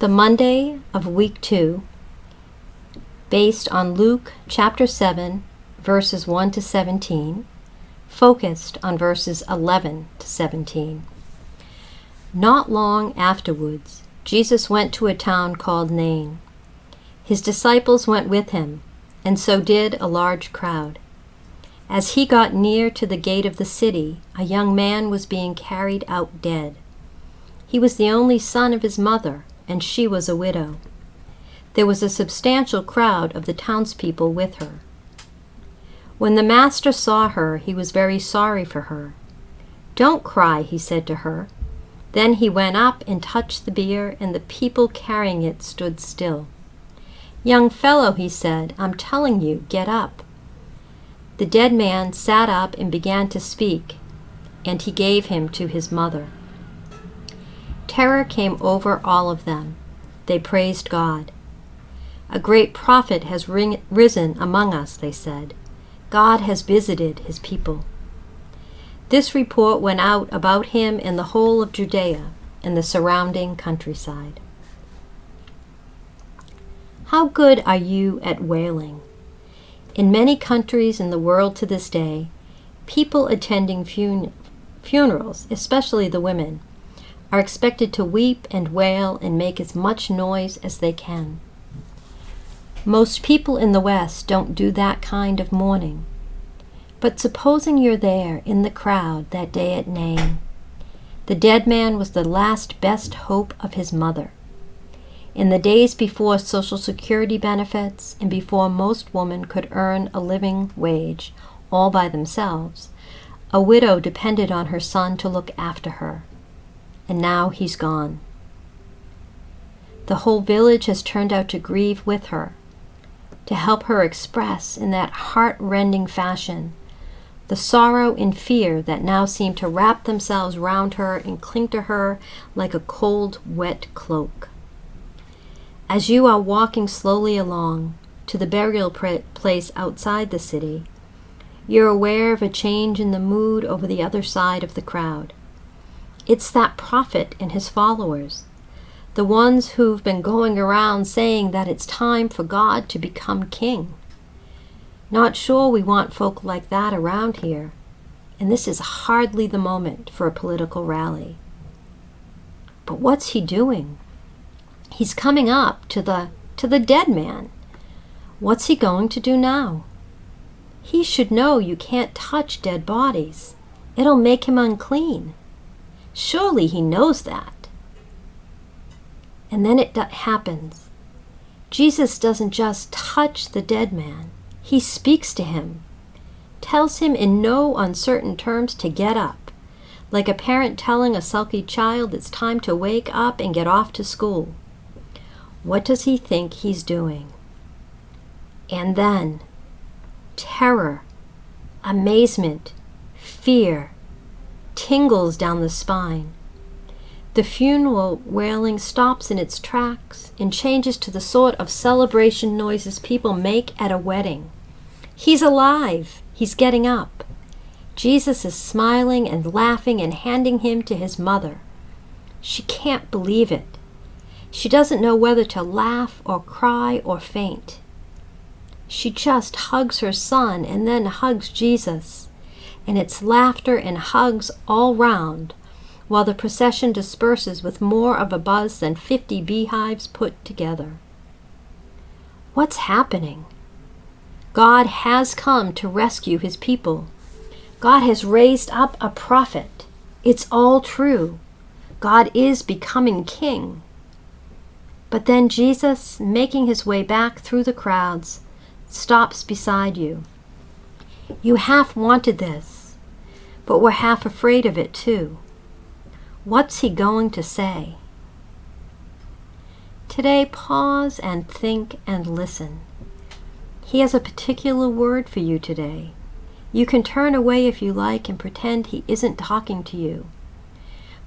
The Monday of week 2, based on Luke chapter 7, verses 1 to 17, focused on verses 11 to 17. Not long afterwards, Jesus went to a town called Nain. His disciples went with him, and so did a large crowd. As he got near to the gate of the city, a young man was being carried out dead. He was the only son of his mother, and she was a widow. There was a substantial crowd of the townspeople with her. When the master saw her, he was very sorry for her. "Don't cry," he said to her. Then he went up and touched the bier, and the people carrying it stood still. "Young fellow," he said, "I'm telling you, get up." The dead man sat up and began to speak, and he gave him to his mother. Terror came over all of them. They praised God. "A great prophet has risen among us," they said. "God has visited his people." This report went out about him in the whole of Judea and the surrounding countryside. How good are you at wailing? In many countries in the world to this day, people attending funerals, especially the women, are expected to weep and wail and make as much noise as they can. Most people in the West don't do that kind of mourning. But supposing you're there in the crowd that day at Nain. The dead man was the last best hope of his mother. In the days before Social Security benefits and before most women could earn a living wage all by themselves, a widow depended on her son to look after her. And now he's gone. The whole village has turned out to grieve with her, to help her express in that heart-rending fashion the sorrow and fear that now seem to wrap themselves round her and cling to her like a cold, wet cloak. As you are walking slowly along to the burial place outside the city, you're aware of a change in the mood over the other side of the crowd. It's that prophet and his followers, the ones who've been going around saying that it's time for God to become king. Not sure we want folk like that around here, and this is hardly the moment for a political rally. But what's he doing? He's coming up to the dead man. What's he going to do now? He should know you can't touch dead bodies. It'll make him unclean. Surely he knows that. And then it happens. Jesus doesn't just touch the dead man. He speaks to him, tells him in no uncertain terms to get up, like a parent telling a sulky child it's time to wake up and get off to school. What does he think he's doing? And then, terror, amazement, fear, tingles down the spine. The funeral wailing stops in its tracks and changes to the sort of celebration noises people make at a wedding. He's alive. He's getting up. Jesus is smiling and laughing and handing him to his mother. She can't believe it. She doesn't know whether to laugh or cry or faint. She just hugs her son and then hugs Jesus, and it's laughter and hugs all round, while the procession disperses with more of a buzz than 50 beehives put together. What's happening? God has come to rescue his people. God has raised up a prophet. It's all true. God is becoming king. But then Jesus, making his way back through the crowds, stops beside you. You half wanted this, but were half afraid of it too. What's he going to say? Today, pause and think and listen. He has a particular word for you today. You can turn away if you like and pretend he isn't talking to you,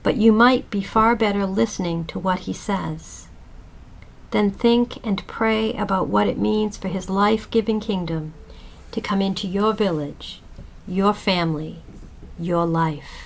but you might be far better listening to what he says. Then think and pray about what it means for his life-giving kingdom to come into your village, your family, your life.